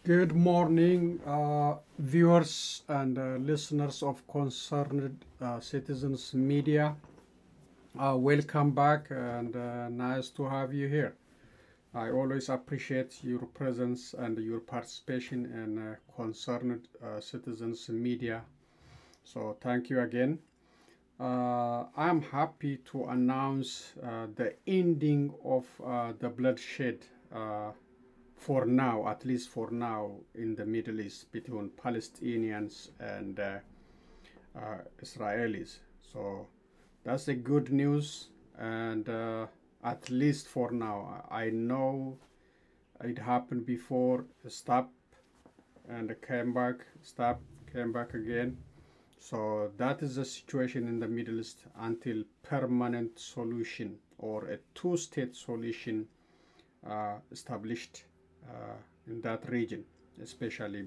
Good morning, viewers and listeners of Concerned Citizens Media. Welcome back and nice to have you here. I always appreciate your presence and your participation in Concerned Citizens Media. So thank you again. I'm happy to announce the ending of the bloodshed for now, at least for now, in the Middle East between Palestinians and Israelis. So that's the good news, and at least for now, I know it happened before. Stop and came back, stop, came back again. So that is the situation in the Middle East until permanent solution or a two-state solution established in that region, especially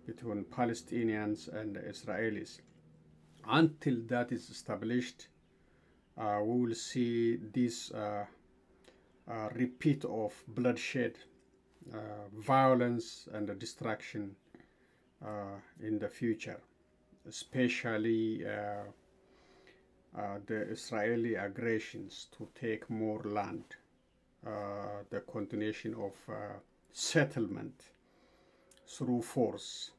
between Palestinians and Israelis. Until that is established, we will see this repeat of bloodshed, violence, and destruction in the future, especially the Israeli aggressions to take more land, the continuation of settlement through force,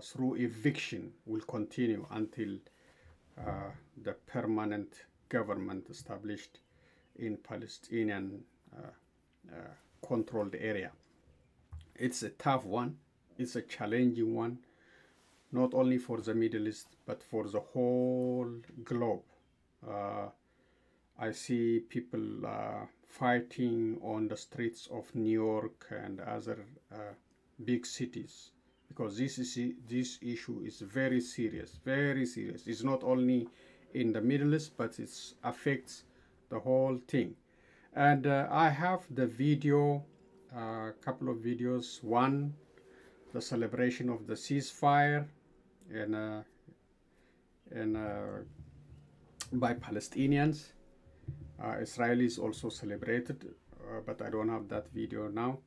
through eviction will continue until the permanent government established in Palestinian controlled area. It's a tough one, it's a challenging one, not only for the Middle East, but for the whole globe. I see people fighting on the streets of New York and other big cities because this issue is very serious, very serious. It's not only in the Middle East, but it affects the whole thing. And I have the video, a couple of videos. One, the celebration of the ceasefire and by Palestinians. Israelis also celebrated, but I don't have that video now.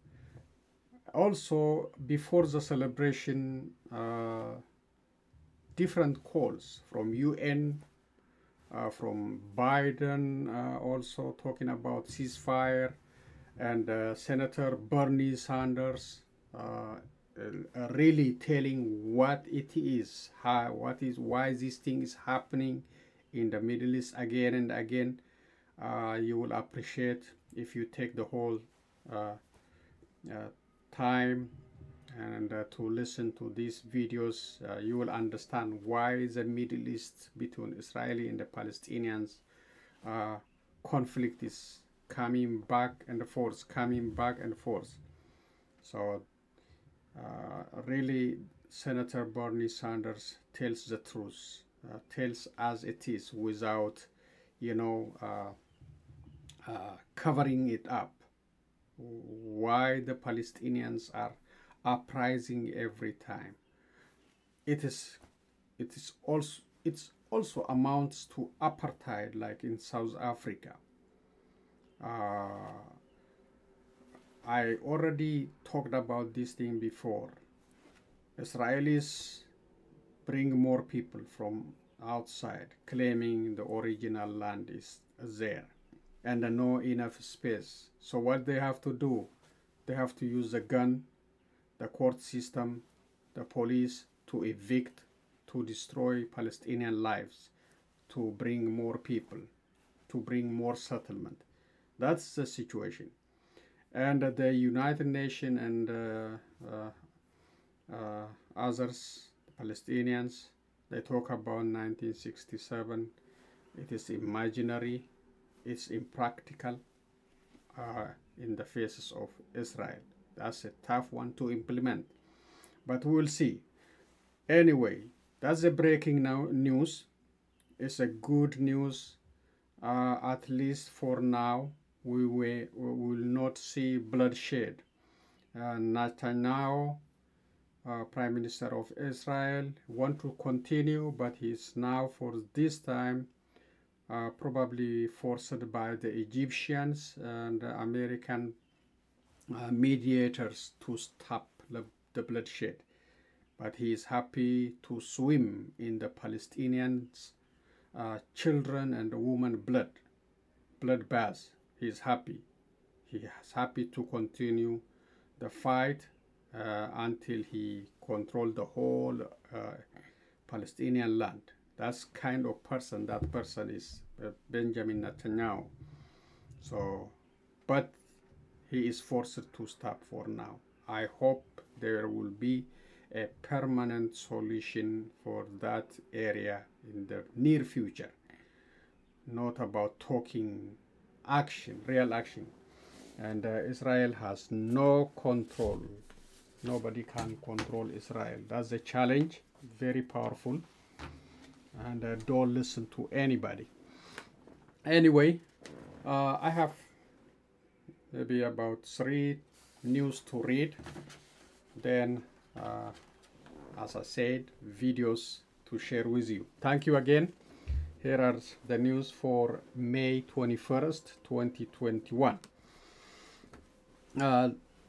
Also, before the celebration, different calls from UN, from Biden, also talking about ceasefire, and Senator Bernie Sanders really telling what it is, why this thing is happening in the Middle East again and again. You will appreciate if you take the whole time and to listen to these videos. You will understand why the Middle East between Israeli and the Palestinians conflict is coming back and forth. So really, Senator Bernie Sanders tells the truth, tells as it is without, covering it up. Why the Palestinians are uprising every time. It's also amounts to apartheid, like in South Africa. I already talked about this thing before. Israelis bring more people from outside, claiming the original land is there and no enough space. So what they have to do, they have to use the gun, the court system, the police to evict, to destroy Palestinian lives, to bring more people, to bring more settlement. That's the situation. And the United Nations and others, the Palestinians, they talk about 1967. It is imaginary, it's impractical in the faces of Israel. That's a tough one to implement, but we'll see. Anyway, that's the breaking news. It's a good news, at least for now. We will not see bloodshed. Netanyahu, Prime Minister of Israel, want to continue, but he's now for this time probably forced by the Egyptians and American mediators to stop the bloodshed. But he is happy to swim in the Palestinians' children and women blood bath. He is happy. He is happy to continue the fight until he controls the whole Palestinian land. That's kind of person. That person is Benjamin Netanyahu. So, but he is forced to stop for now. I hope there will be a permanent solution for that area in the near future. Not about talking, action, real action. And Israel has no control. Nobody can control Israel. That's a challenge, very powerful. And don't listen to anybody. Anyway, I have maybe about 3 news to read. Then, as I said, videos to share with you. Thank you again. Here are the news for May 21st, 2021.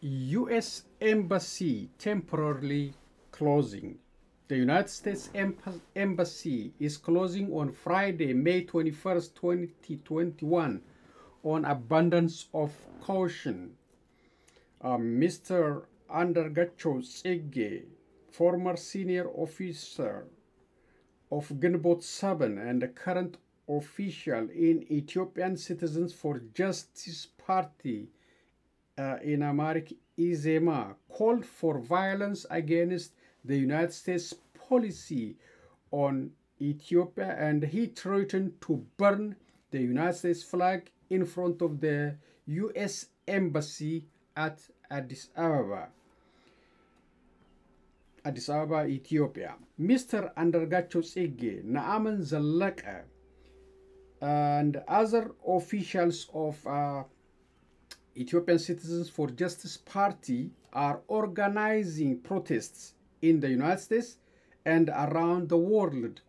U.S. Embassy temporarily closing. The United States Embassy is closing on Friday, May 21st, 2021 on abundance of caution. Mr. Andergacho Tsege, former senior officer of Ginbot 7 and the current official in Ethiopian Citizens for Justice Party in Amharic Izema, called for violence against the United States policy on Ethiopia, and he threatened to burn the United States flag in front of the U.S. Embassy at Addis Ababa, Ethiopia. Mr. Andergacho Tsege, Naaman Zallaka, and other officials of Ethiopian Citizens for Justice Party are organizing protests in the United States and around the world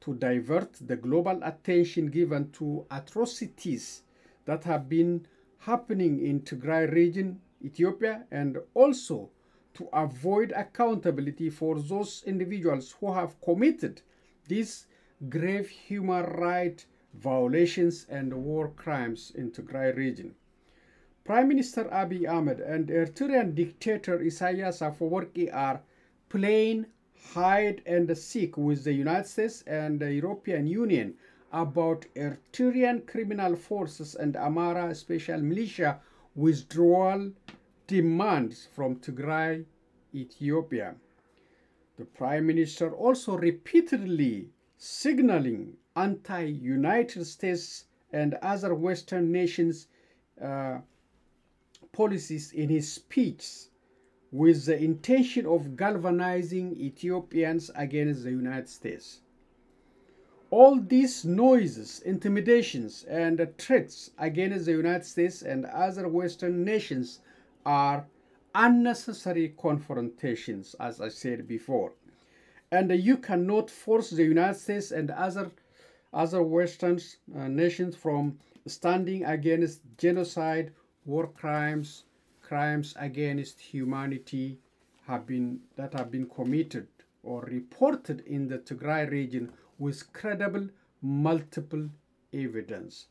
to divert the global attention given to atrocities that have been happening in Tigray region, Ethiopia, and also to avoid accountability for those individuals who have committed these grave human rights violations and war crimes in Tigray region. Prime Minister Abiy Ahmed and Eritrean dictator Isaias Afwerki are playing hide and seek with the United States and the European Union about Eritrean criminal forces and Amhara special militia withdrawal demands from Tigray, Ethiopia. The Prime Minister also repeatedly signaling anti-United States and other Western nations policies in his speech with the intention of galvanizing Ethiopians against the United States. All these noises, intimidations, and threats against the United States and other Western nations are unnecessary confrontations, as I said before. And you cannot force the United States and other Western nations from standing against genocide, war crimes, crimes against humanity that have been committed or reported in the Tigray region with credible multiple evidence.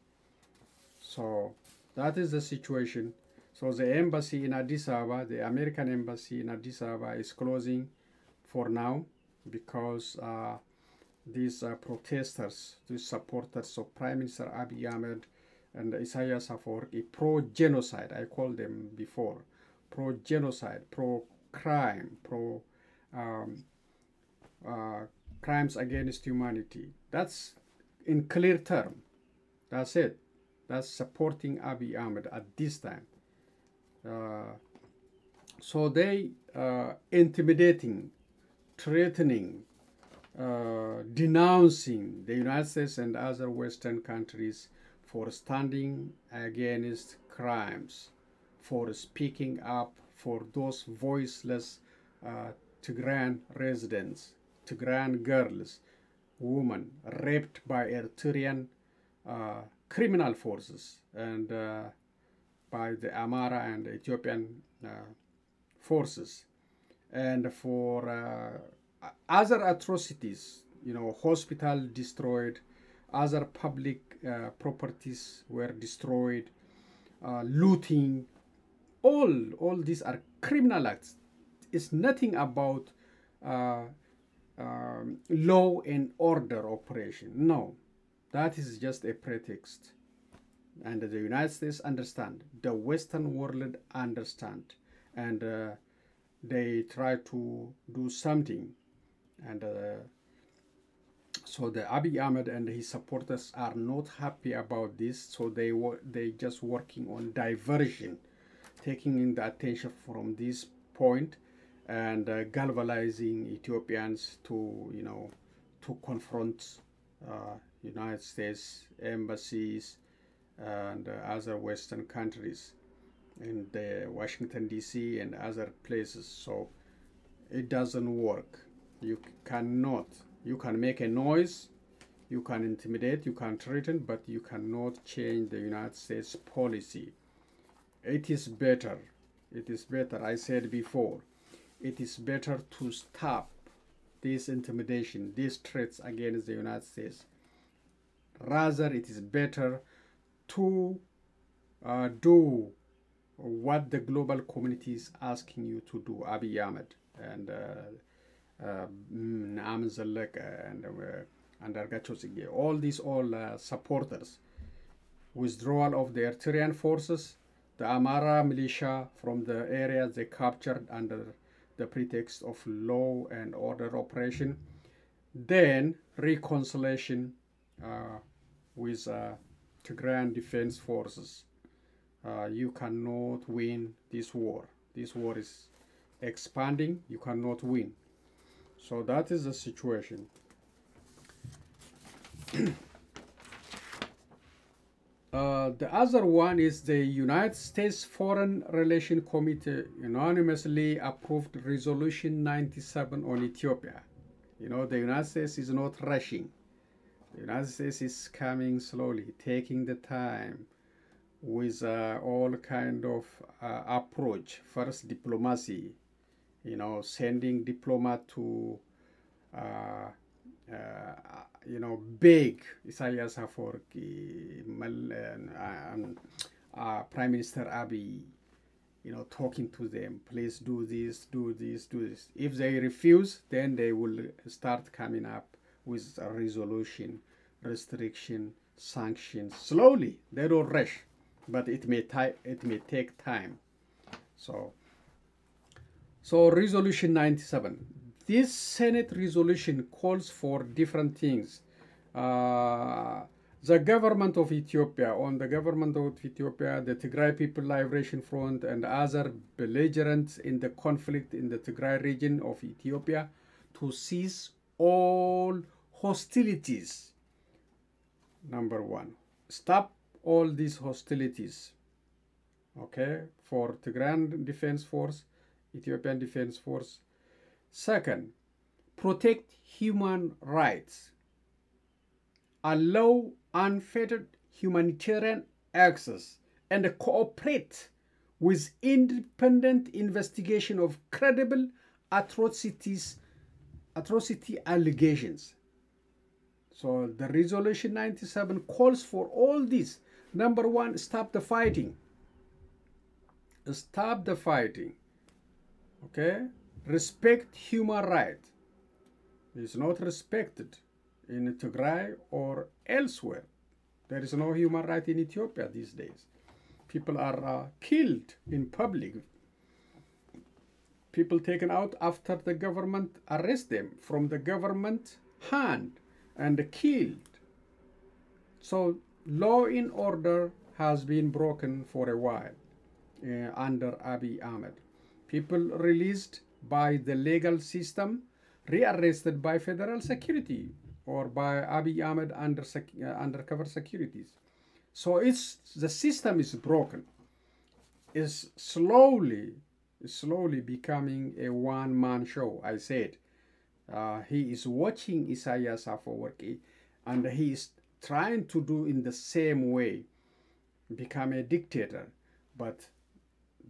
So that is the situation. So the embassy in Addis Ababa, the American embassy in Addis Ababa, is closing for now because these protesters, these supporters of Prime Minister Abiy Ahmed and Isaias Afwerki, pro-genocide, I called them before, pro-genocide, pro-crime, crimes against humanity. That's in clear term. That's it. That's supporting Abiy Ahmed at this time. So they intimidating, threatening, denouncing the United States and other Western countries for standing against crimes, for speaking up for those voiceless Tigrayan residents, Tigrayan girls, women raped by Eritrean criminal forces and by the Amara and the Ethiopian forces, and for other atrocities, hospital destroyed, other public properties were destroyed, looting, all these are criminal acts. It's nothing about law and order operation. No, that is just a pretext. And the United States understand, the Western world understand, and they try to do something. And so the Abiy Ahmed and his supporters are not happy about this. So they just working on diversion, taking in the attention from this point, and galvanizing Ethiopians to to confront United States embassies and other Western countries in the Washington D.C. and other places. So it doesn't work. You can make a noise, you can intimidate, you can threaten, but you cannot change the United States policy. It is better, I said before, it is better to stop this intimidation, these threats against the United States. Rather, it is better to do what the global community is asking you to do, Abiy Ahmed and Naaman Zalek and Argacho Sige, all supporters. Withdrawal of the Eritrean forces, the Amara militia from the areas they captured under the pretext of law and order operation, then reconciliation with Tigrayan defense forces. You cannot win this war. This war is expanding. You cannot win. So that is the situation. The other one is the United States Foreign Relations Committee unanimously approved Resolution 97 on Ethiopia. The United States is not rushing. The United States is coming slowly, taking the time with all kind of approach. First, diplomacy, sending diplomat to beg Isaias Afwerki, Prime Minister Abiy, talking to them, please do this, do this, do this. If they refuse, then they will start coming up with a resolution, restriction, sanctions. Slowly, they don't rush, but it may take time. So Resolution 97. This Senate resolution calls for different things. The government of Ethiopia, the Tigray People Liberation Front, and other belligerents in the conflict in the Tigray region of Ethiopia to cease all hostilities. Number one, stop all these hostilities. Okay, for Tigrayan Defense Force, Ethiopian Defense Force. Second, protect human rights. Allow unfettered humanitarian access and cooperate with independent investigation of credible atrocity allegations. So the Resolution 97 calls for all this. Number one, stop the fighting. Stop the fighting. Okay? Respect human rights. It's not respected in Tigray or elsewhere. There is no human right in Ethiopia these days. People are killed in public. People taken out after the government arrest them from the government hand and killed. So law and order has been broken for a while under Abiy Ahmed. People released by the legal system, rearrested by federal security or by Abiy Ahmed undercover securities. So the system is broken. It's slowly becoming a one-man show. I said he is watching Isaias Afwerki, and he is trying to do in the same way, become a dictator. but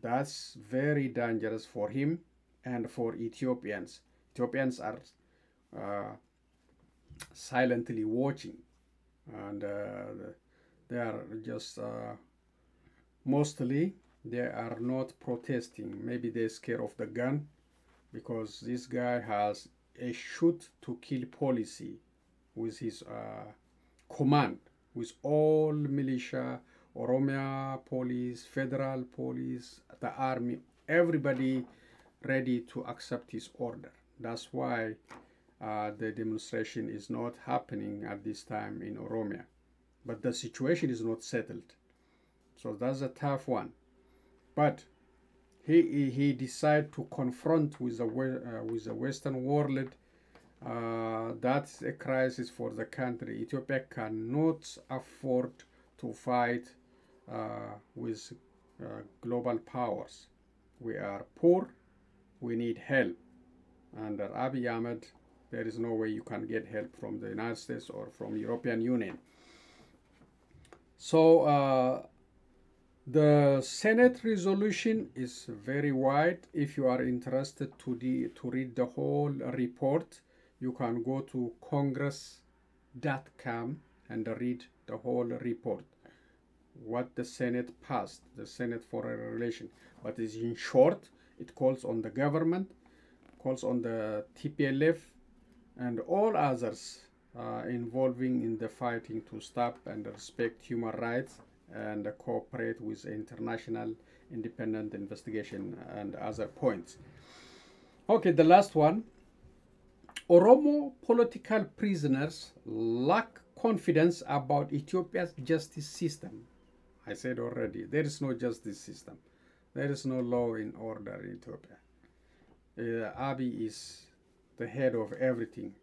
that's very dangerous for him and for Ethiopians. Ethiopians are silently watching, and they are just mostly they are not protesting. Maybe they're scared of the gun, because this guy has a shoot to kill policy with his command, with all militia, Oromia police, federal police, the army, everybody ready to accept his order. That's why the demonstration is not happening at this time in Oromia. But the situation is not settled. So that's a tough one. But he decided to confront with the Western world. That's a crisis for the country. Ethiopia cannot afford to fight with global powers. We are poor. We need help. Under Abiy Ahmed, there is no way you can get help from the United States or from European Union. So the Senate resolution is very wide. If you are interested to read the whole report, you can go to congress.com and read the whole report. What the Senate passed, the Senate Foreign Relations. But is in short, it calls on the government, calls on the TPLF, and all others involving in the fighting to stop and respect human rights and cooperate with international independent investigation and other points. Okay, the last one. Oromo political prisoners lack confidence about Ethiopia's justice system. I said already, there is no justice system. There is no law and order in Ethiopia. Abiy is the head of everything.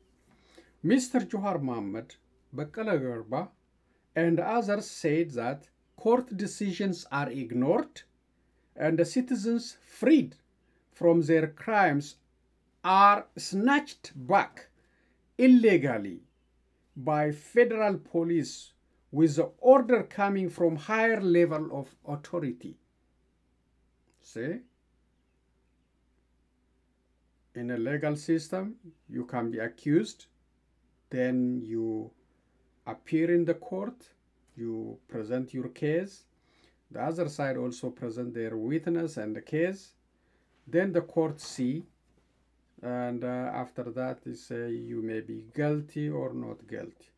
Mr. Johar Mohammed, Baqqala Garba, and others said that court decisions are ignored and the citizens freed from their crimes are snatched back illegally by federal police with the order coming from higher level of authority. See? In a legal system, you can be accused, then you appear in the court, you present your case, the other side also present their witness and the case, then the court see, and after that they say you may be guilty or not guilty.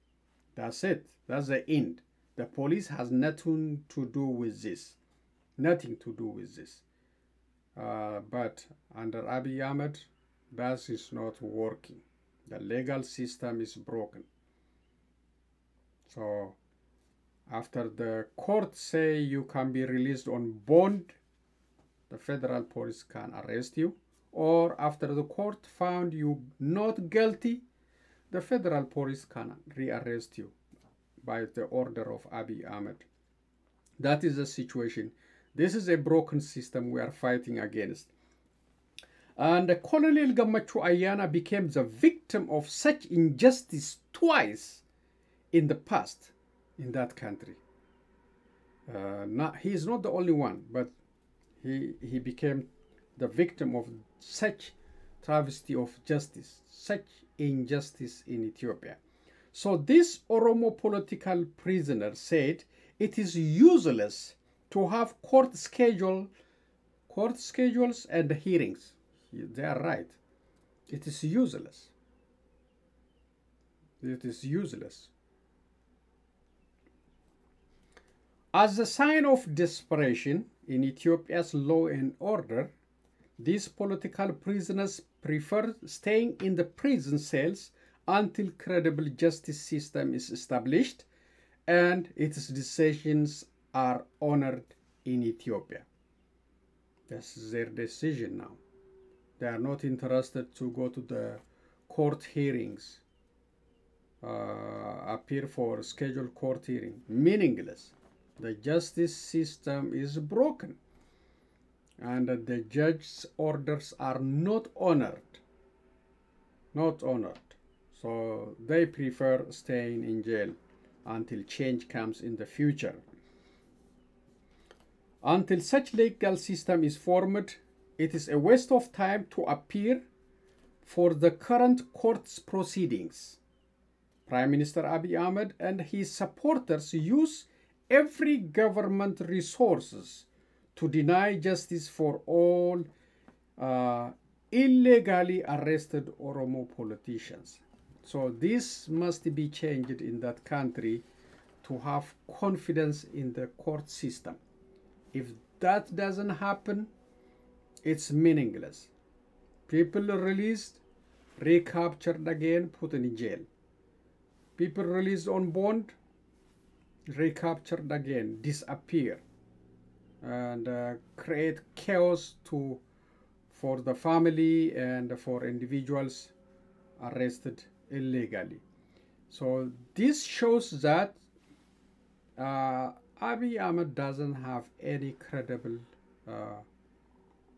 That's it. That's the end. The police has nothing to do with this. Nothing to do with this. But under Abiy Ahmed, that is not working. The legal system is broken. So after the court say you can be released on bond, the federal police can arrest you. Or after the court found you not guilty, the federal police can rearrest you by the order of Abiy Ahmed. That is the situation. This is a broken system we are fighting against. And Colonel Gamachu Ayana became the victim of such injustice twice in the past in that country. He is not the only one, but he became the victim of such travesty of justice, such injustice in Ethiopia. So this Oromo political prisoner said it is useless to have court schedules and hearings. They are right. It is useless. It is useless. As a sign of desperation in Ethiopia's law and order, these political prisoners prefer staying in the prison cells until credible justice system is established and its decisions are honored in Ethiopia. That's their decision now. They are not interested to go to the court hearings, appear for scheduled court hearing. Meaningless. The justice system is broken. And the judge's orders are not honored. Not honored. So they prefer staying in jail until change comes in the future. Until such legal system is formed, it is a waste of time to appear for the current court's proceedings. Prime Minister Abiy Ahmed and his supporters use every government resources to deny justice for all illegally arrested Oromo politicians. So this must be changed in that country to have confidence in the court system. If that doesn't happen, it's meaningless. People released, recaptured again, put in jail. People released on bond, recaptured again, disappear, and create chaos for the family and for individuals arrested illegally. So this shows that Abiy Ahmed doesn't have any credible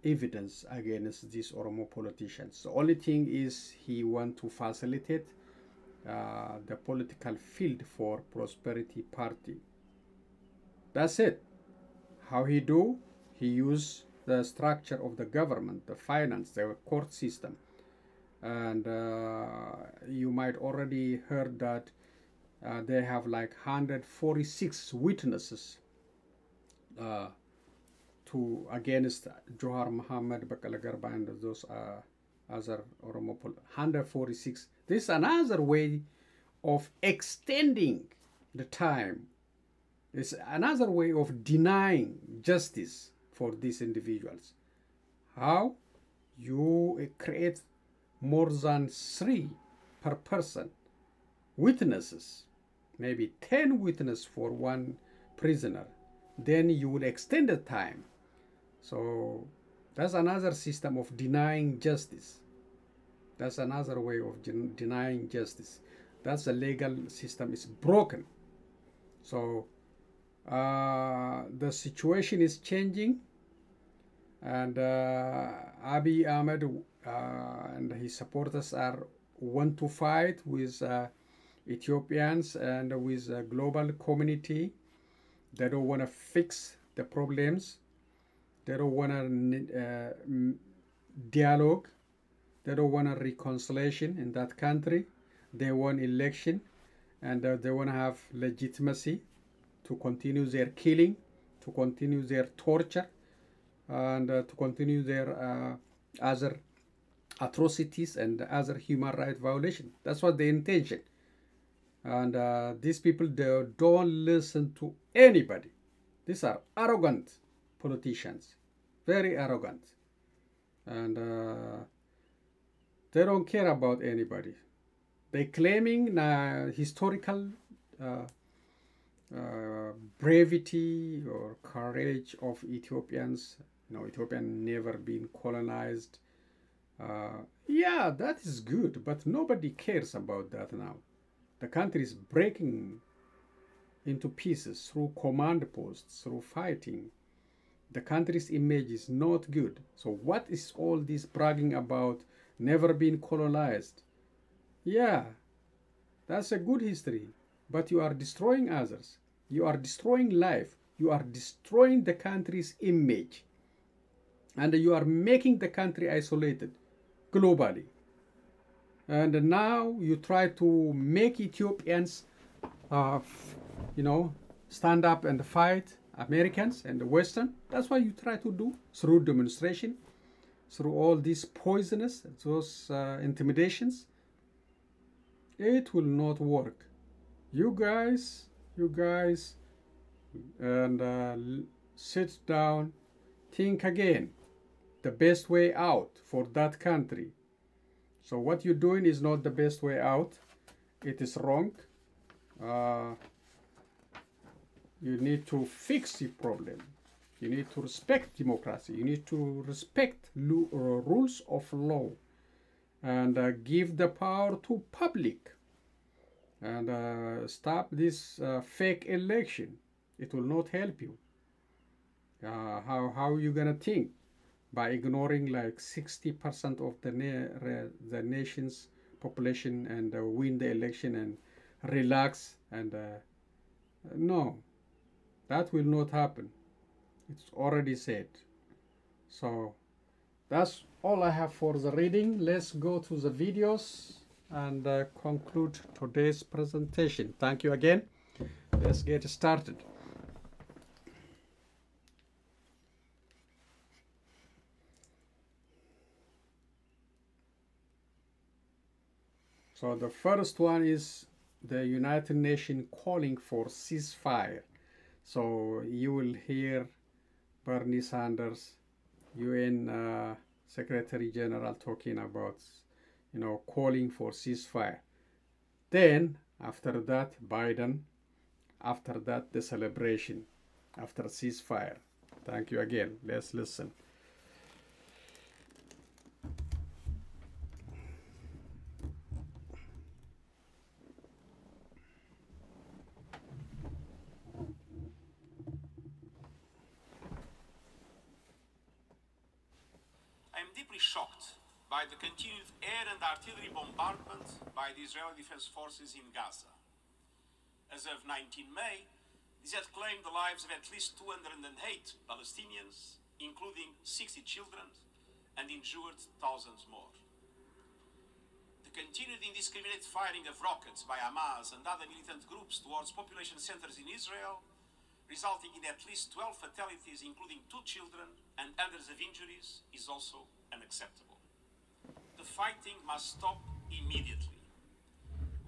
evidence against these Oromo politicians. The only thing is he wants to facilitate the political field for Prosperity Party. That's it. How he do? He use the structure of the government, the finance, the court system. And you might already heard that they have like 146 witnesses against Johar Muhammad, Bakala Garba, and those other Oromo 146. This is another way of extending the time. It's another way of denying justice for these individuals. How? You create more than 3 per person witnesses, maybe 10 witnesses for one prisoner. Then you will extend the time. So that's another system of denying justice. That's another way of denying justice. That's the legal system is broken. So the situation is changing, and Abiy Ahmed and his supporters want to fight with Ethiopians and with the global community. They don't want to fix the problems. They don't want to dialogue. They don't want a reconciliation in that country. They want election, and they want to have legitimacy to continue their killing, to continue their torture, and to continue their other atrocities and other human rights violations. That's what the intention. And these people, they don't listen to anybody. These are arrogant politicians, very arrogant. And they don't care about anybody. They claiming historical brevity or courage of Ethiopians. Ethiopia never been colonized. Yeah, that is good, but nobody cares about that now. The country is breaking into pieces through command posts, through fighting. The country's image is not good. So what is all this bragging about never been colonized? Yeah, that's a good history, but you are destroying others. You are destroying life. You are destroying the country's image. And you are making the country isolated globally. And now you try to make Ethiopians, stand up and fight Americans and the Western. That's what you try to do through demonstration, through all these poisonous, those intimidations. It will not work. You guys, and sit down, think again. The best way out for that country. So what you're doing is not the best way out. It is wrong. You need to fix the problem. You need to respect democracy. You need to respect rules of law, and give the power to public, and stop this fake election. It will not help you. How are you gonna think? By ignoring like 60% of the nation's population and win the election and relax, and no, that will not happen. It's already said. So that's all I have for the reading. Let's go to the videos and conclude today's presentation. Thank you again. Let's get started. So the first one is the United Nations calling for ceasefire. So you will hear Bernie Sanders, UN Secretary General, talking about, calling for ceasefire. Then after that, Biden. After that, the celebration after ceasefire. Thank you again. Let's listen. I am deeply shocked by the continued air and artillery bombardment by the Israeli Defense Forces in Gaza. As of 19 May, these had claimed the lives of at least 208 Palestinians, including 60 children, and injured thousands more. The continued indiscriminate firing of rockets by Hamaz and other militant groups towards population centers in Israel, resulting in at least 12 fatalities, including 2 children, and hundreds of injuries, is also unacceptable. The fighting must stop immediately.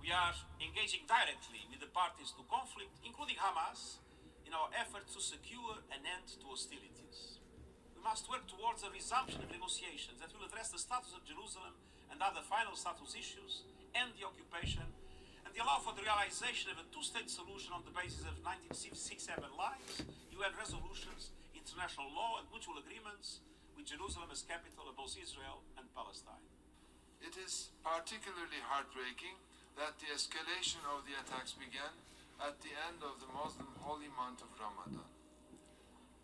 We are engaging directly with the parties to conflict, including Hamas, in our efforts to secure an end to hostilities. We must work towards a resumption of negotiations that will address the status of Jerusalem and other final status issues, end the occupation, and allow for the realization of a two-state solution on the basis of 1967 lines, UN resolutions, international law and mutual agreements, with Jerusalem as capital of both Israel and Palestine. It is particularly heartbreaking that the escalation of the attacks began at the end of the Muslim holy month of Ramadan.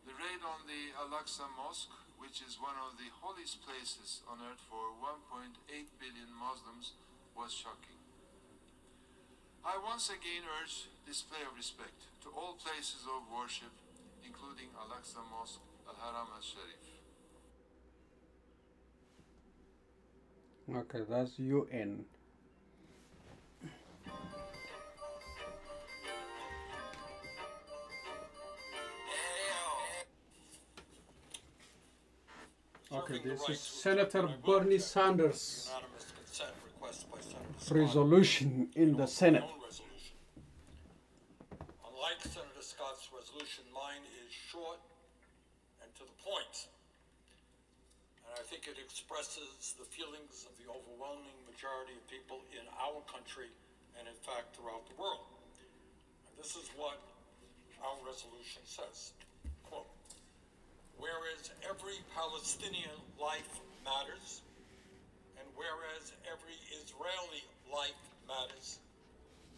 The raid on the Al-Aqsa Mosque, which is one of the holiest places on earth for 1.8 billion Muslims, was shocking. I once again urge display of respect to all places of worship, including Al-Aqsa Mosque, Al-Haram al-Sharif. Okay, that's UN. Okay, this is Senator Bernie Sanders' resolution in the Senate. Unlike Senator Scott's resolution, mine is short and to the point. And I think it expresses the feelings of the overwhelming majority of people in our country and, in fact, throughout the world. And this is what our resolution says. Quote, whereas every Palestinian life matters, and whereas every Israeli life matters,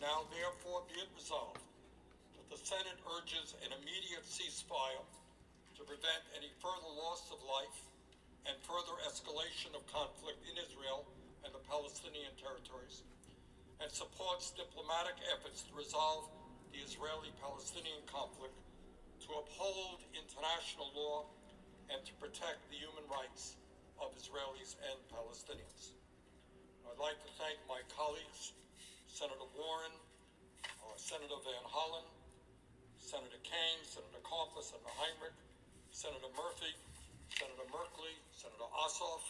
now therefore be it resolved that the Senate urges an immediate ceasefire to prevent any further loss of life and further escalation of conflict in Israel and the Palestinian territories, and supports diplomatic efforts to resolve the Israeli-Palestinian conflict, to uphold international law, and to protect the human rights of Israelis and Palestinians. I'd like to thank my colleagues, Senator Warren, Senator Van Hollen, Senator Kaine, Senator Carper, Senator Heinrich, Senator Murphy, Senator Merkley, Senator Ossoff,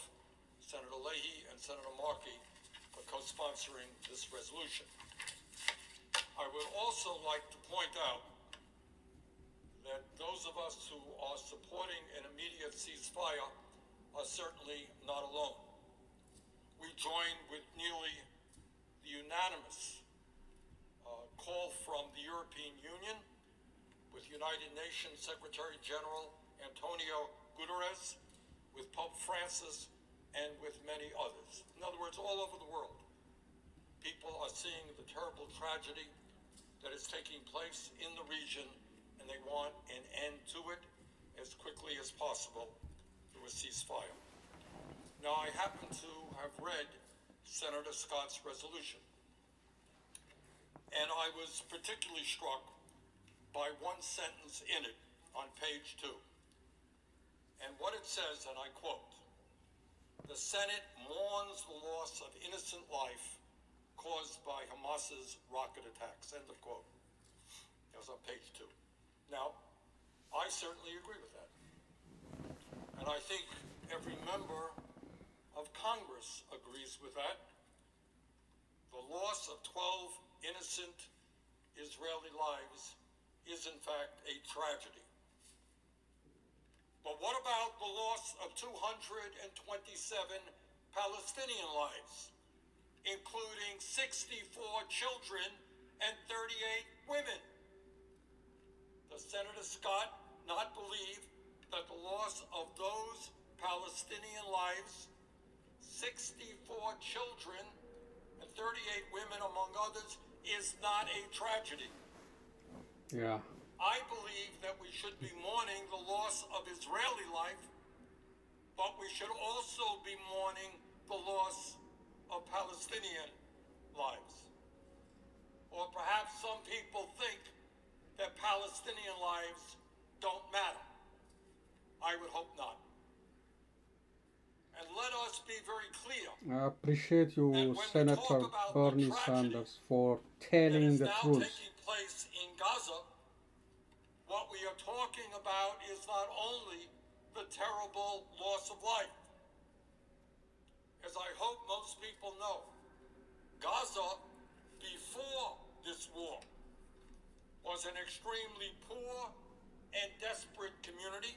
Senator Leahy, and Senator Markey for co-sponsoring this resolution. I would also like to point out that those of us who are supporting an immediate ceasefire are certainly not alone. We join with nearly the unanimous call from the European Union, with United Nations Secretary General Antonio Guterres, with Pope Francis, and with many others. In other words, all over the world, people are seeing the terrible tragedy that is taking place in the region, and they want an end to it as quickly as possible through a ceasefire. Now, I happen to have read Senator Scott's resolution, and I was particularly struck by one sentence in it on page 2. And what it says, and I quote, "The Senate mourns the loss of innocent life caused by Hamas's rocket attacks," end of quote. That was on page 2. Now, I certainly agree with that. And I think every member of Congress agrees with that. The loss of 12 innocent Israeli lives is in fact a tragedy. But what about the loss of 227 Palestinian lives, including 64 children and 38 women? Does Senator Scott not believe that the loss of those Palestinian lives, 64 children and 38 women among others, is not a tragedy? Yeah. I believe that we should be mourning the loss of Israeli life, but we should also be mourning the loss of Palestinian lives. Or perhaps some people think that Palestinian lives don't matter. I would hope not. And let us be very clear. I appreciate you, And when we Senator talk about Bernie the tragedy Sanders, for that telling is the now truth. taking place in Gaza, what we are talking about is not only the terrible loss of life. As I hope most people know, Gaza, before this war, was an extremely poor and desperate community,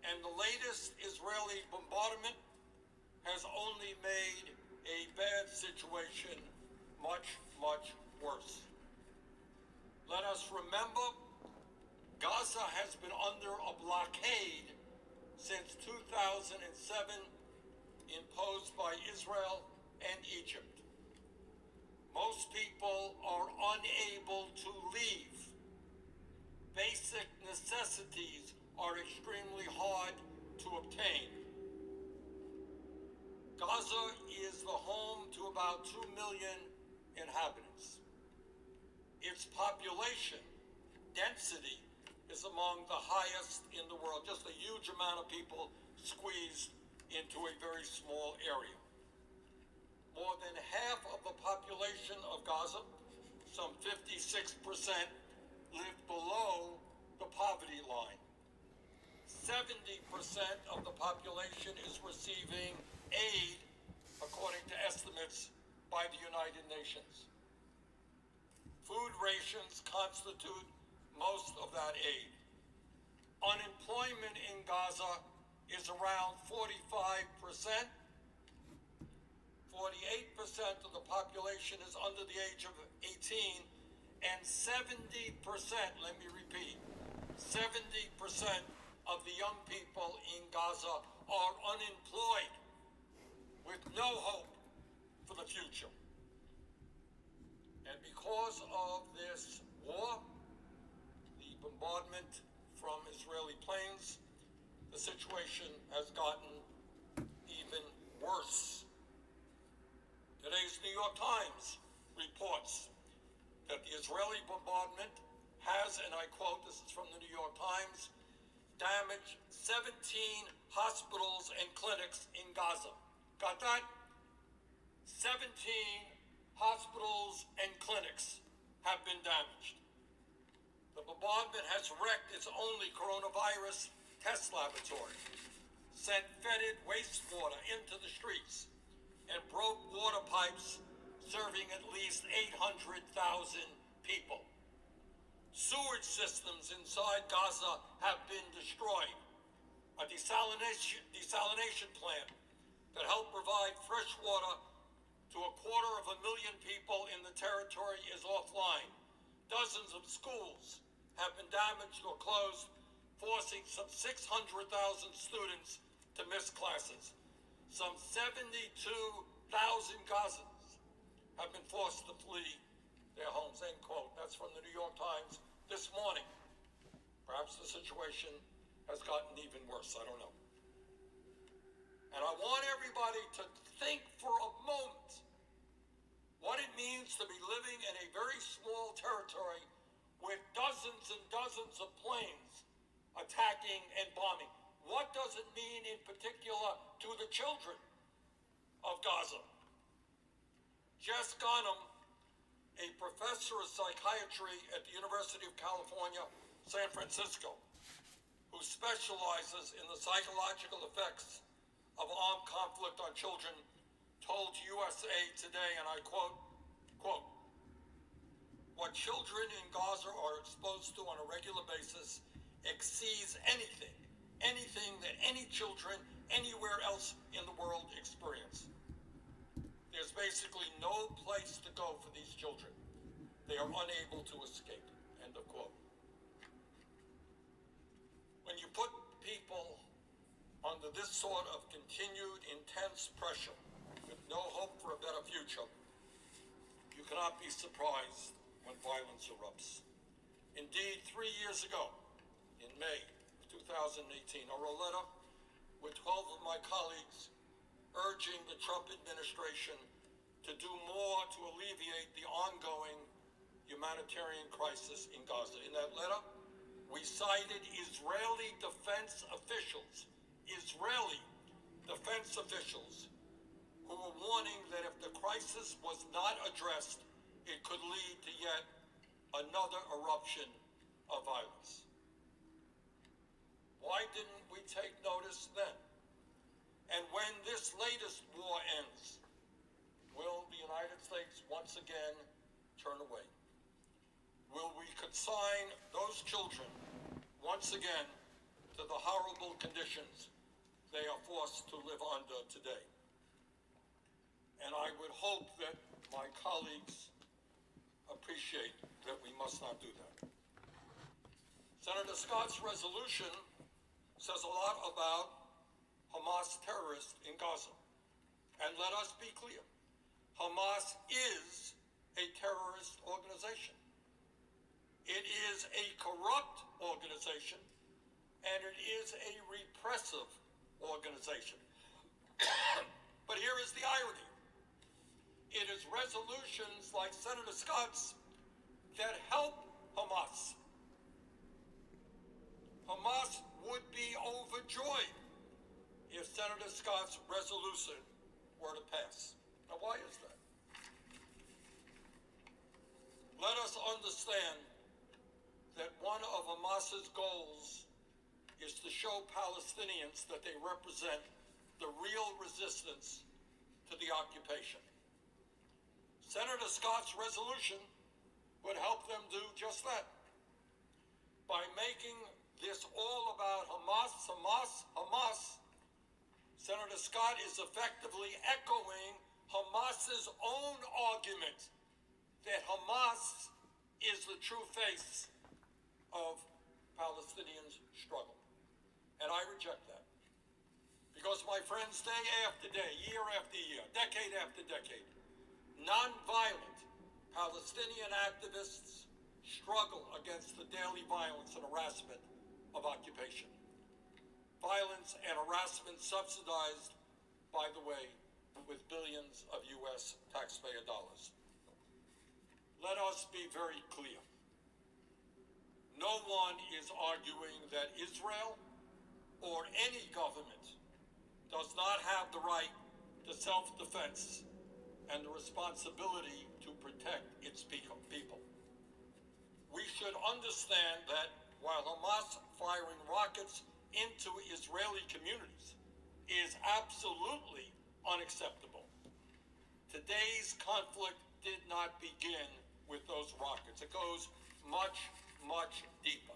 and the latest Israeli bombardment has only made a bad situation much, much worse. Let us remember, Gaza has been under a blockade since 2007, imposed by Israel and Egypt. Most people are unable to leave. Basic necessities are extremely hard to obtain. Gaza is the home to about 2 million inhabitants. Its population density is among the highest in the world, just a huge amount of people squeezed into a very small area. More than half of the population of Gaza, some 56%, live below the poverty line. 70% of the population is receiving aid, according to estimates by the United Nations. Food rations constitute most of that aid. Unemployment in Gaza is around 45%. 48% of the population is under the age of 18, and 70%, let me repeat, 70% of the young people in Gaza are unemployed with no hope for the future. And because of this war, the bombardment from Israeli planes, the situation has gotten even worse. Today's New York Times reports that the Israeli bombardment has, and I quote, this is from the New York Times, damaged 17 hospitals and clinics in Gaza. Got that? 17 hospitals and clinics have been damaged. The bombardment has wrecked its only coronavirus test laboratory, sent fetid wastewater into the streets, and broke water pipes serving at least 800,000 people. Sewage systems inside Gaza have been destroyed. A desalination plant that helped provide fresh water to 250,000 people in the territory is offline. Dozens of schools have been damaged or closed, forcing some 600,000 students to miss classes. Some 72,000 Gazans have been forced to flee their homes, end quote. That's from the New York Times this morning. Perhaps the situation has gotten even worse, I don't know. And I want everybody to think for a moment what it means to be living in a very small territory with dozens and dozens of planes attacking and bombing. what does it mean in particular to the children of Gaza? Jess Ghanem, a professor of psychiatry at the University of California, San Francisco, who specializes in the psychological effects of armed conflict on children, told USA Today, and I quote, "What children in Gaza are exposed to on a regular basis exceeds anything that any children anywhere else in the world experience. There's basically no place to go for these children. They are unable to escape," end of quote. When you put people under this sort of continued intense pressure with no hope for a better future, you cannot be surprised when violence erupts. Indeed, 3 years ago, in May 2018, I wrote a letter with 12 of my colleagues urging the Trump administration to do more to alleviate the ongoing humanitarian crisis in Gaza. In that letter, we cited Israeli defense officials who were warning that if the crisis was not addressed, it could lead to yet another eruption of violence. Why didn't we take notice then? And when this latest war ends, will the United States once again turn away? Will we consign those children once again to the horrible conditions they are forced to live under today? And I would hope that my colleagues appreciate that we must not do that. Senator Scott's resolution says a lot about Hamas terrorists in Gaza. And let us be clear, Hamas is a terrorist organization. It is a corrupt organization, and it is a repressive organization. But here is the irony. It is resolutions like Senator Scott's that help Hamas. Hamas would be overjoyed if Senator Scott's resolution were to pass. Now, why is that? Let us understand that one of Hamas's goals is to show Palestinians that they represent the real resistance to the occupation. Senator Scott's resolution would help them do just that. By making this all about Hamas, Senator Scott is effectively echoing Hamas's own argument that Hamas is the true face of Palestinians' struggle. And I reject that. Because, my friends, day after day, year after year, decade after decade, nonviolent Palestinian activists struggle against the daily violence and harassment of occupation. Violence and harassment subsidized, by the way, with billions of U.S. taxpayer dollars. Let us be very clear. No one is arguing that Israel or any government does not have the right to self-defense and the responsibility to protect its people. We should understand that while Hamas firing rockets into Israeli communities is absolutely unacceptable, today's conflict did not begin with those rockets. It goes much, much deeper.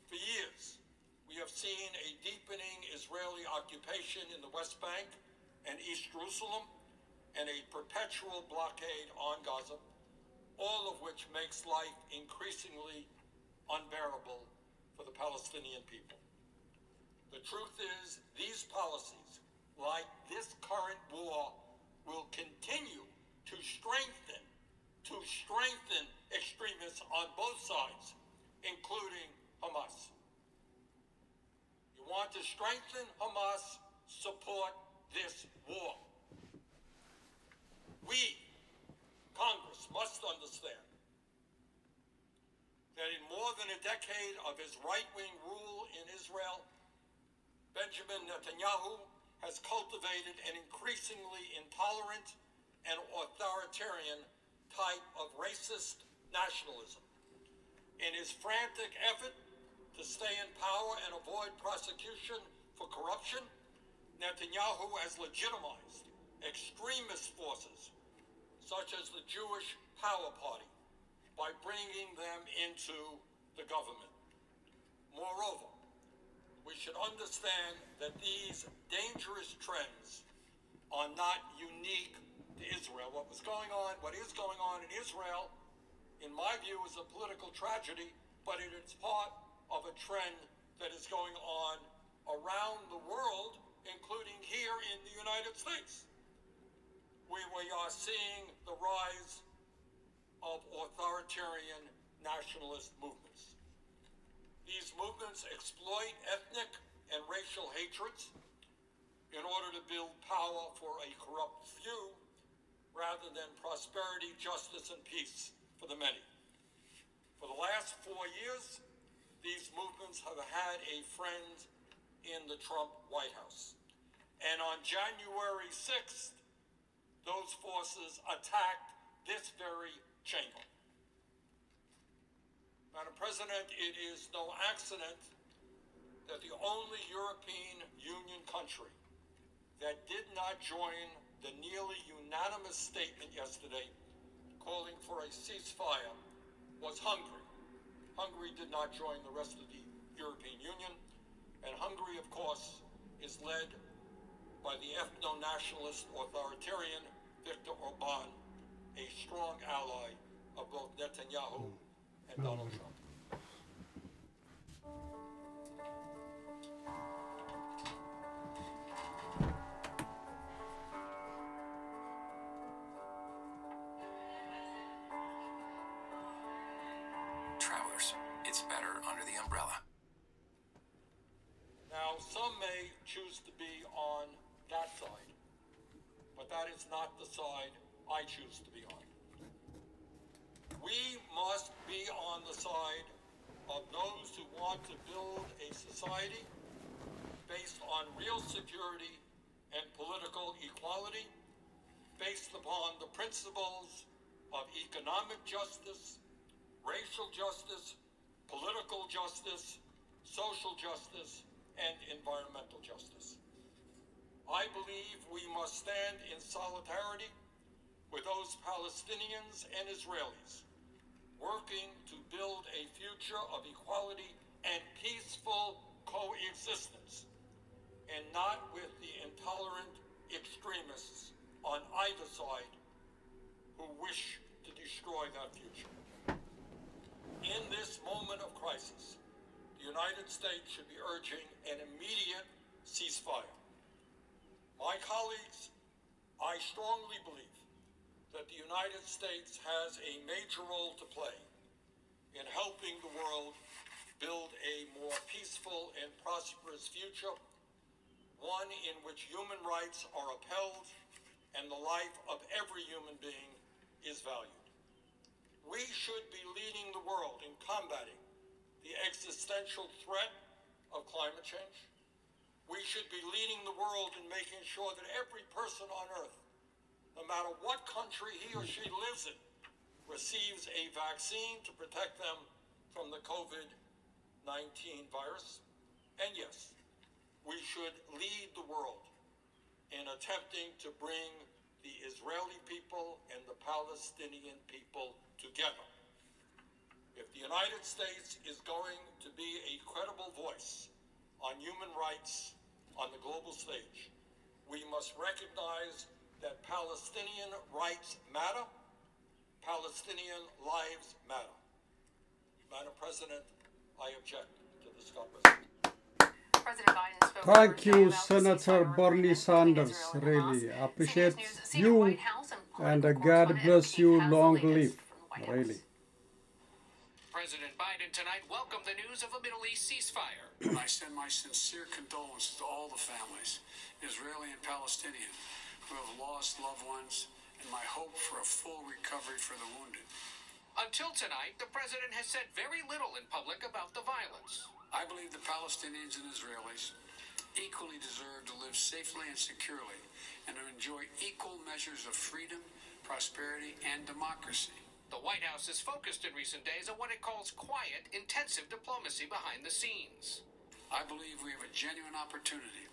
For years, we have seen a deepening Israeli occupation in the West Bank and East Jerusalem and a perpetual blockade on Gaza, all of which makes life increasingly unbearable for the Palestinian people. The truth is, these policies, like this current war, will continue to strengthen extremists on both sides, including Hamas. You want to strengthen Hamas, support this war. We, Congress, must understand that in more than a decade of his right-wing rule in Israel, Benjamin Netanyahu has cultivated an increasingly intolerant and authoritarian type of racist nationalism. In his frantic effort to stay in power and avoid prosecution for corruption, Netanyahu has legitimized extremist forces such as the Jewish Power Party by bringing them into the government. Moreover, we should understand that these dangerous trends are not unique to Israel. What is going on in Israel, in my view, is a political tragedy, but it is part of a trend that is going on around the world, including here in the United States. We are seeing the rise of authoritarian nationalist movements. These movements exploit ethnic and racial hatreds in order to build power for a corrupt few rather than prosperity, justice, and peace for the many. For the last 4 years, these movements have had a friend in the Trump White House. And on January 6th, those forces attacked this very chamber. Madam President, it is no accident that the only European Union country that did not join the nearly unanimous statement yesterday calling for a ceasefire was Hungary. Hungary did not join the rest of the European Union, and Hungary, of course, is led by the ethno-nationalist authoritarian Viktor Orban, a strong ally of both Netanyahu and Donald Trump. Travelers, it's better under the umbrella. Now, some may choose to be on that side, but that is not the side I choose to be on. We must be on the side of those who want to build a society based on real security and political equality, based upon the principles of economic justice, racial justice, political justice, social justice, and environmental justice. I believe we must stand in solidarity with those Palestinians and Israelis working to build a future of equality and peaceful coexistence, and not with the intolerant extremists on either side who wish to destroy that future. In this moment of crisis, the United States should be urging an immediate ceasefire. My colleagues, I strongly believe that the United States has a major role to play in helping the world build a more peaceful and prosperous future, one in which human rights are upheld and the life of every human being is valued. We should be leading the world in combating the existential threat of climate change. We should be leading the world in making sure that every person on earth, no matter what country he or she lives in, receives a vaccine to protect them from the COVID-19 virus. And yes, we should lead the world in attempting to bring the Israeli people and the Palestinian people together. If the United States is going to be a credible voice on human rights on the global stage, we must recognize that Palestinian rights matter, Palestinian lives matter. Madam President, I object to this conversation. President Biden spoke Thank you, about Senator ceasefire Bernie between Sanders. Israel and Really Hamas. appreciate CBS News senior you, White House and political God correspondent bless Steve you. has the Long latest live. from the White Really. House. President Biden tonight welcomed the news of a Middle East ceasefire. I send my sincere condolences to all the families, Israeli and Palestinian, who have lost loved ones, and my hope for a full recovery for the wounded. Until tonight, the president has said very little in public about the violence. I believe the Palestinians and Israelis equally deserve to live safely and securely and to enjoy equal measures of freedom, prosperity, and democracy. The White House has focused in recent days on what it calls quiet, intensive diplomacy behind the scenes. I believe we have a genuine opportunity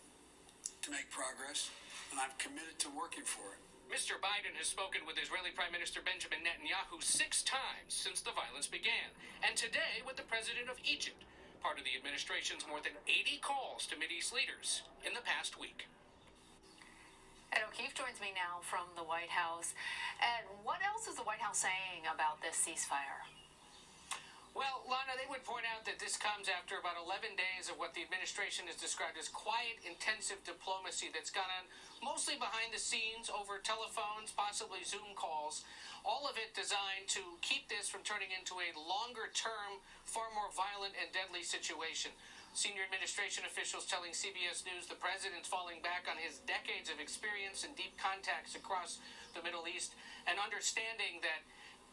to make progress, and I'm committed to working for it. Mr. Biden has spoken with Israeli Prime Minister Benjamin Netanyahu 6 times since the violence began, and today with the president of Egypt, part of the administration's more than 80 calls to Mideast leaders in the past week. Ed O'Keefe joins me now from the White House. Ed, what else is the White House saying about this ceasefire? Well, Lana, they would point out that this comes after about 11 days of what the administration has described as quiet, intensive diplomacy that's gone on mostly behind the scenes over telephones, possibly Zoom calls, all of it designed to keep this from turning into a longer-term, far more violent and deadly situation. Senior administration officials telling CBS News the president's falling back on his decades of experience and deep contacts across the Middle East and understanding that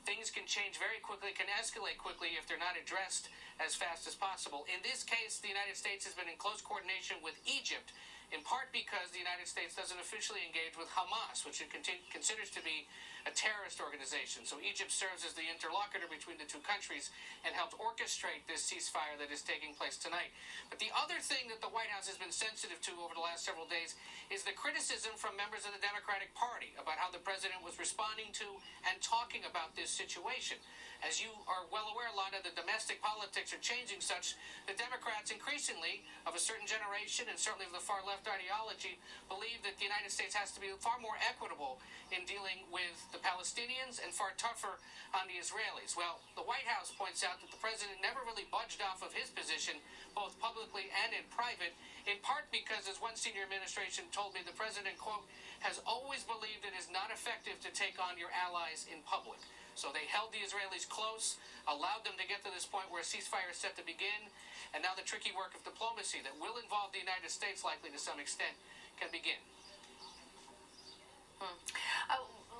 things can change very quickly, can escalate quickly if they're not addressed as fast as possible. In this case, the United States has been in close coordination with Egypt, in part because the United States doesn't officially engage with Hamas, which it considers to be a terrorist organization. So Egypt serves as the interlocutor between the two countries and helped orchestrate this ceasefire that is taking place tonight. But the other thing that the White House has been sensitive to over the last several days is the criticism from members of the Democratic Party about how the president was responding to and talking about this situation. As you are well aware, Lana, the domestic politics are changing such that Democrats increasingly of a certain generation and certainly of the far left ideology believe that the United States has to be far more equitable in dealing with the Palestinians and far tougher on the Israelis. Well, the White House points out that the president never really budged off of his position, both publicly and in private, in part because, as one senior administration told me, the president, quote, has always believed it is not effective to take on your allies in public. So they held the Israelis close, allowed them to get to this point where a ceasefire is set to begin, and now the tricky work of diplomacy that will involve the United States likely to some extent can begin.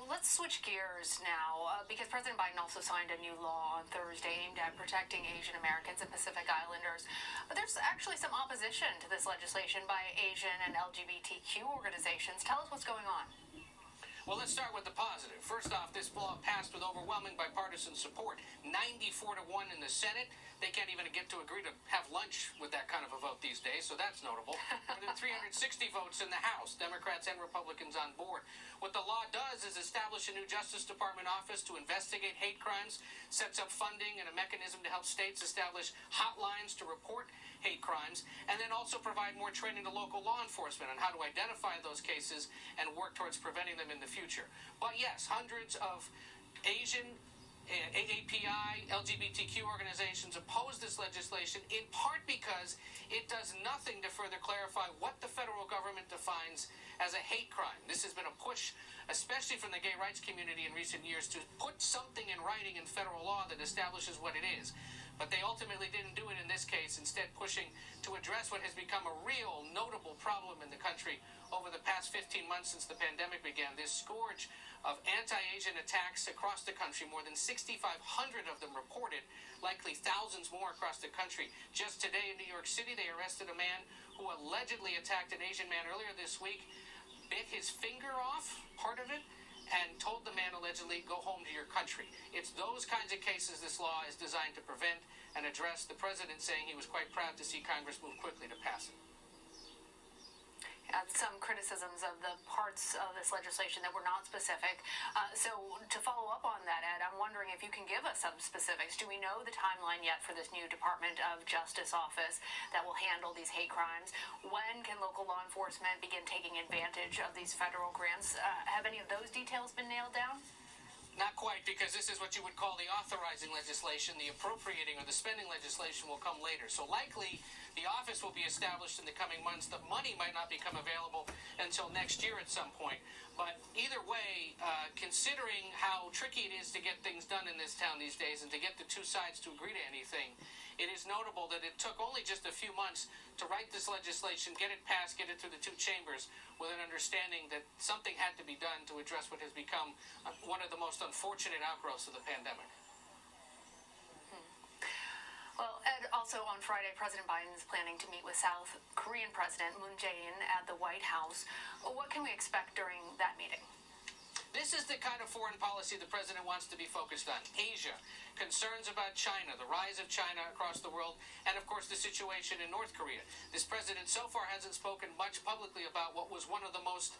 Let's switch gears now, because President Biden also signed a new law on Thursday aimed at protecting Asian Americans and Pacific Islanders. But there's actually some opposition to this legislation by Asian and LGBTQ organizations. Tell us what's going on. Well, let's start with the positive. First off, this law passed with overwhelming bipartisan support, 94-1 in the Senate. They can't even get to agree to have lunch with that kind of a vote these days, so that's notable. More than 360 votes in the House, Democrats and Republicans on board. What the law does is establish a new Justice Department office to investigate hate crimes, sets up funding and a mechanism to help states establish hotlines to report hate crimes, and then also provide more training to local law enforcement on how to identify those cases and work towards preventing them in the future. But yes, hundreds of Asian, AAPI, LGBTQ organizations oppose this legislation in part because it does nothing to further clarify what the federal government defines as a hate crime. This has been a push, especially from the gay rights community in recent years, to put something in writing in federal law that establishes what it is. But they ultimately didn't do it in this case, instead pushing to address what has become a real notable problem in the country over the past 15 months since the pandemic began. This scourge of anti-Asian attacks across the country, more than 6,500 of them reported, likely thousands more across the country. Just today in New York City, they arrested a man who allegedly attacked an Asian man earlier this week, bit his finger off, part of it, and told the man allegedly, go home to your country. It's those kinds of cases this law is designed to prevent and address. The president saying he was quite proud to see Congress move quickly to pass it. Some criticisms of the parts of this legislation that were not specific. So to follow up on that, Ed, I'm wondering if you can give us some specifics. Do we know the timeline yet for this new Department of Justice office that will handle these hate crimes? When can local law enforcement begin taking advantage of these federal grants? Have any of those details been nailed down? Not quite, because this is what you would call the authorizing legislation. The appropriating or the spending legislation will come later. So likely the office will be established in the coming months. The money might not become available until next year at some point. But either way, considering how tricky it is to get things done in this town these days and to get the two sides to agree to anything, it is notable that it took only just a few months to write this legislation, get it passed, get it through the two chambers, with an understanding that something had to be done to address what has become one of the most unfortunate outgrowths of the pandemic. Well, Ed, I'll Also on Friday, President Biden is planning to meet with South Korean President Moon Jae-in at the White House. What can we expect during that meeting? This is the kind of foreign policy the president wants to be focused on. Asia, concerns about China, the rise of China across the world, and of course the situation in North Korea. This president so far hasn't spoken much publicly about what was one of the most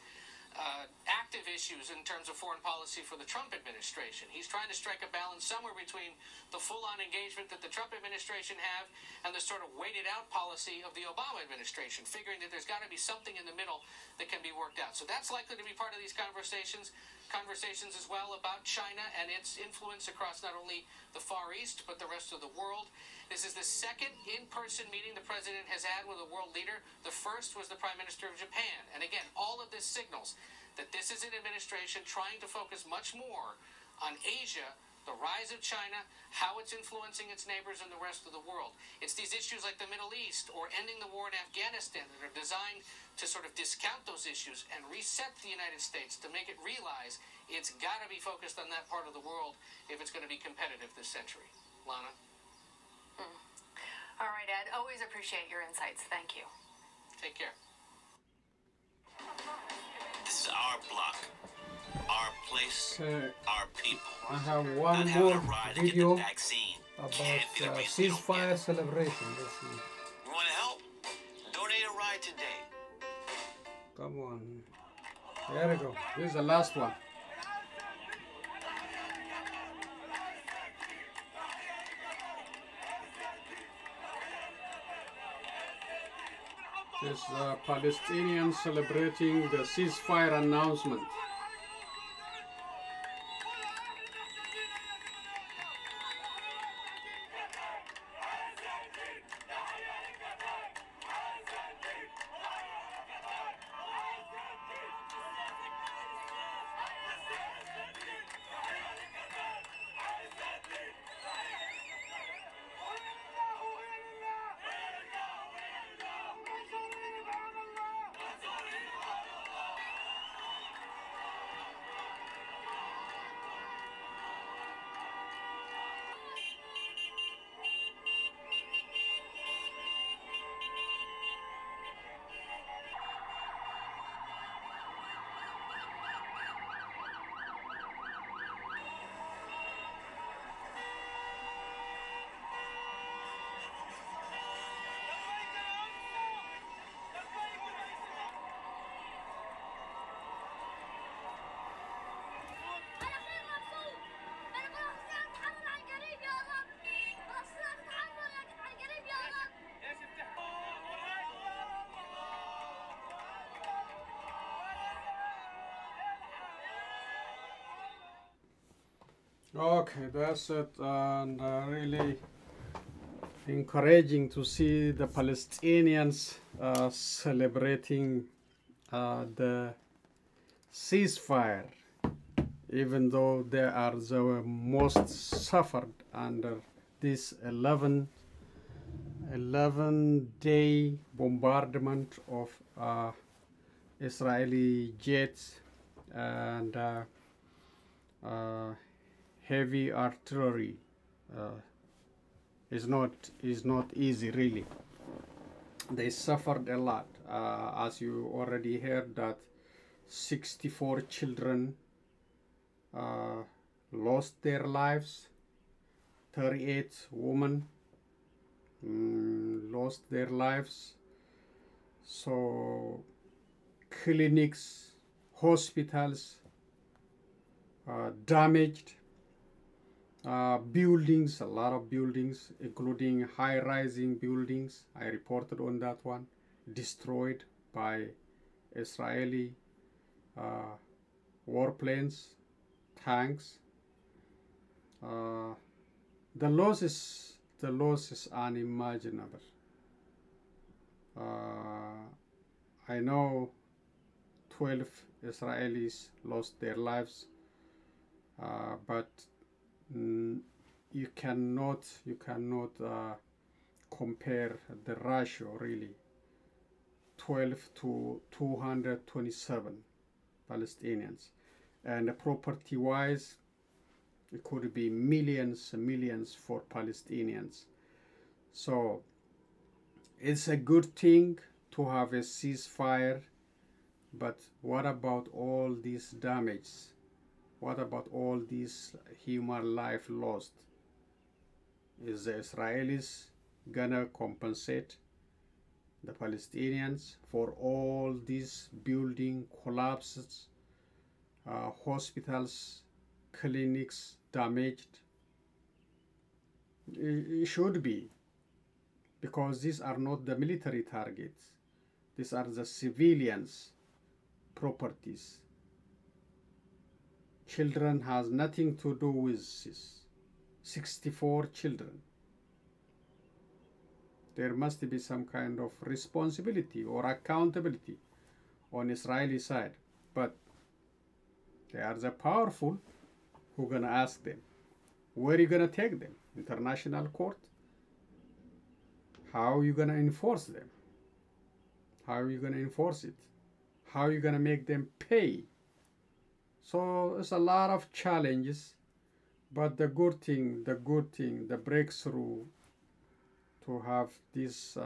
active issues in terms of foreign policy for the Trump administration. He's trying to strike a balance somewhere between the full-on engagement that the Trump administration have and the sort of waited-out policy of the Obama administration, figuring that there's got to be something in the middle that can be worked out. So that's likely to be part of these conversations as well about China and its influence across not only the Far East but the rest of the world. This is the second in-person meeting the president has had with a world leader. The first was the Prime Minister of Japan. And again, all of this signals that this is an administration trying to focus much more on Asia, the rise of China, how it's influencing its neighbors and the rest of the world. It's these issues like the Middle East or ending the war in Afghanistan that are designed to sort of discount those issues and reset the United States to make it realize it's got to be focused on that part of the world if it's going to be competitive this century. Lana? All right, Ed. Always appreciate your insights. Thank you. Take care. This is our block, our place, our people. I have one Not having more a ride to video get the vaccine about can't be the reason you don't get ceasefire it. celebration. Let's see. You want to help? Donate a ride today. Come on. There we go. This is the last one. This is Palestinians celebrating the ceasefire announcement. Okay, that's it, and really encouraging to see the Palestinians celebrating the ceasefire, even though they are the most suffered under this 11-day bombardment of Israeli jets and heavy artillery. Is not easy, really. They suffered a lot. As you already heard, that 64 children lost their lives, 38 women lost their lives. So clinics, hospitals damaged. Buildings, a lot of buildings, including high-rising buildings, I reported on that one, destroyed by Israeli warplanes, tanks. The loss is unimaginable. I know 12 Israelis lost their lives, but you cannot compare the ratio, really. 12 to 227 Palestinians, and property wise it could be millions for Palestinians. So it's a good thing to have a ceasefire, but what about all this damage? What about all this human life lost? Is the Israelis gonna compensate the Palestinians for all these building collapses, hospitals, clinics damaged? It should be, because these are not the military targets. These are the civilians' properties. Children has nothing to do with this. 64 children. There must be some kind of responsibility or accountability on Israeli side. But they are the powerful who gonna ask them. Where are you gonna take them? International court? How are you gonna enforce them? How are you gonna enforce it? How are you gonna make them pay? So it's a lot of challenges, but the breakthrough to have this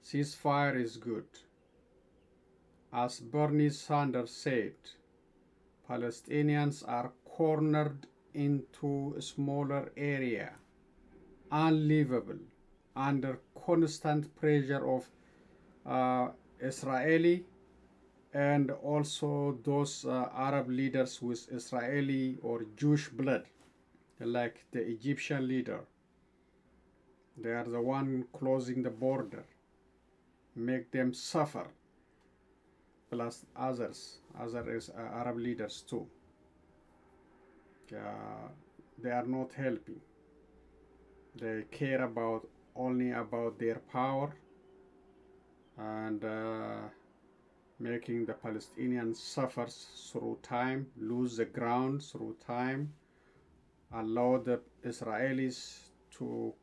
ceasefire is good. As Bernie Sanders said, Palestinians are cornered into a smaller area, unlivable, under constant pressure of Israeli and also those Arab leaders with Israeli or Jewish blood, like the Egyptian leader. They are the one closing the border, make them suffer, plus other Arab leaders too. They are not helping. They care only about their power and making the Palestinians suffer through time, lose the ground through time, allow the Israelis to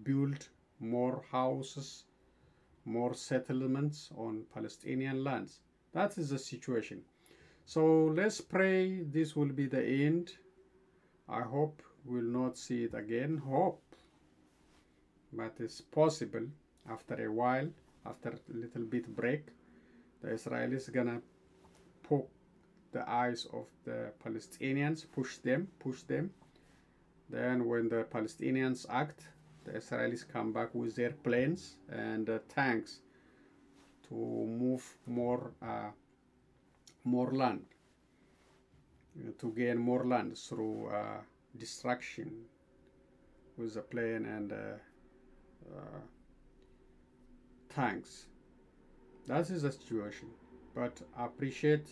build more houses, more settlements on Palestinian lands. That is the situation. So let's pray this will be the end. I hope we'll not see it again. Hope. But it's possible after a while, after a little bit break, the Israelis gonna poke the eyes of the Palestinians, push them. Then when the Palestinians act, the Israelis come back with their planes and tanks to move more land, to gain more land through destruction with the plane and tanks. That is the situation. But I appreciate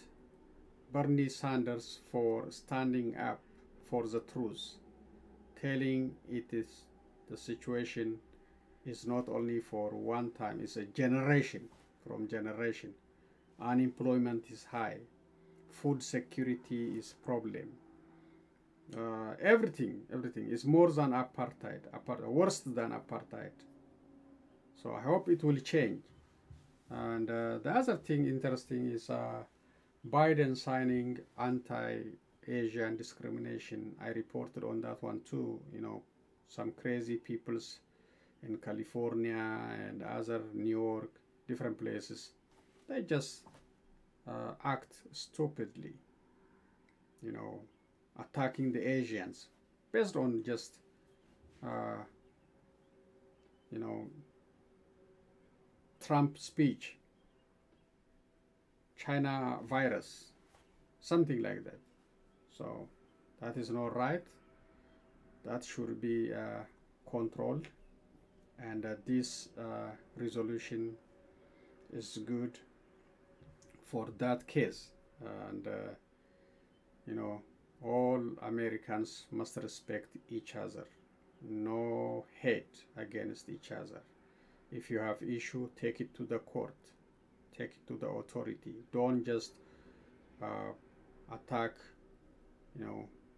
Bernie Sanders for standing up for the truth, telling it is the situation is not only for one time, it's a generation, from generation. Unemployment is high, food security is problem. Everything is more than apartheid, worse than apartheid. So I hope it will change. And the other thing interesting is Biden signing anti-Asian discrimination. I reported on that one too. Some crazy peoples in California and other New York, different places, they just act stupidly, attacking the Asians based on just Trump speech, China virus, something like that. So that is not right. That should be controlled, and this resolution is good for that case. And all Americans must respect each other. No hate against each other. If you have issue, take it to the court, take it to the authority. Don't just attack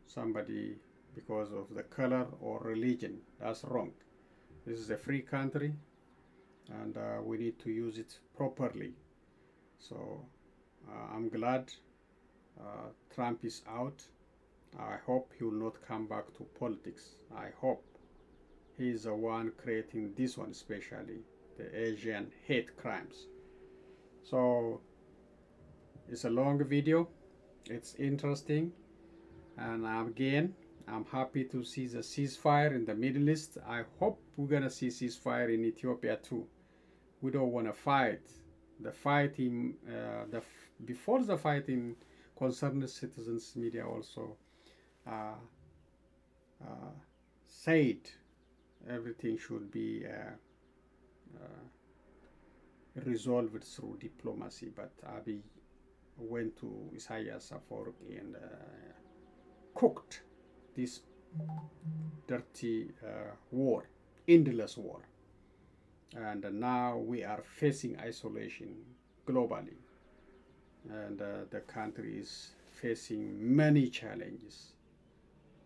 somebody because of the color or religion. That's wrong. This is a free country, and we need to use it properly. So I'm glad Trump is out. I hope he will not come back to politics. I hope he is the one creating this one, especially the Asian hate crimes. So it's a long video. It's interesting, and again, I'm happy to see the ceasefire in the Middle East. I hope we're gonna see ceasefire in Ethiopia too. We don't want to fight. The fighting, before the fighting, concerned citizens media also said everything should be resolved through diplomacy. But Abiy went to Isaias Afwerki and cooked this dirty war, endless war. And now we are facing isolation globally. And the country is facing many challenges,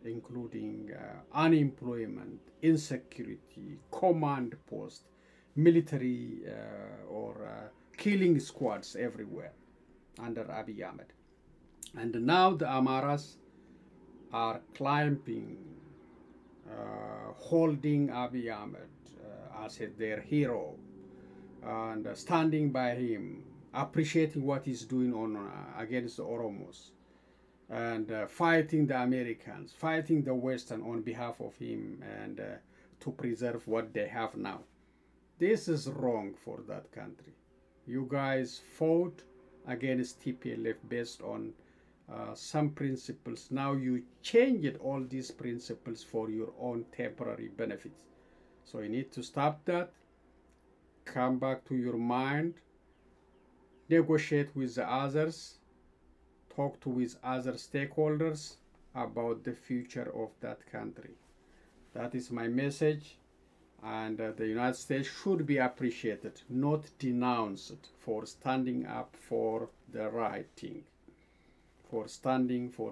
including unemployment, insecurity, command post, military or killing squads everywhere under Abiy Ahmed. And now the Amaras are climbing, holding Abiy Ahmed as their hero, and standing by him, appreciating what he's doing on against the Oromos, and fighting the Americans, fighting the Western on behalf of him, and to preserve what they have now. This is wrong for that country. You guys fought against TPLF based on some principles. Now you changed all these principles for your own temporary benefits. So you need to stop that, come back to your mind, negotiate with the others, talk to with other stakeholders about the future of that country. That is my message. And the United States should be appreciated, not denounced, for standing up for the right thing, for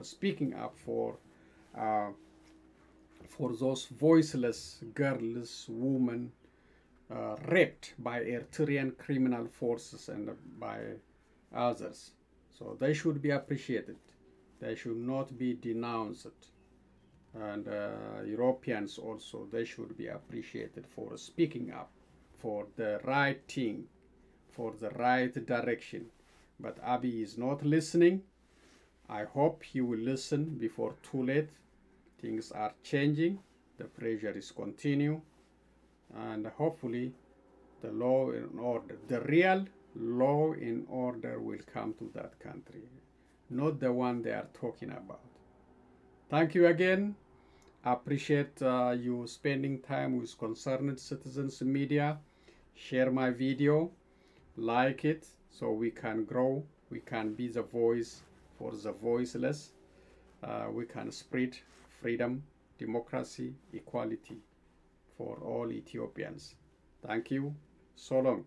speaking up for those voiceless girls, women, raped by Eritrean criminal forces and by others. So they should be appreciated. They should not be denounced. And Europeans also, they should be appreciated for speaking up for the right thing, for the right direction. But Abiy is not listening. I hope he will listen before too late. Things are changing. The pressure is continue. And hopefully the law and order, the real law and order will come to that country, not the one they are talking about. Thank you again. I appreciate you spending time with Concerned Citizens Media. Share my video, like it, so we can grow. We can be the voice for the voiceless. We can spread freedom, democracy, equality for all Ethiopians. Thank you. So long.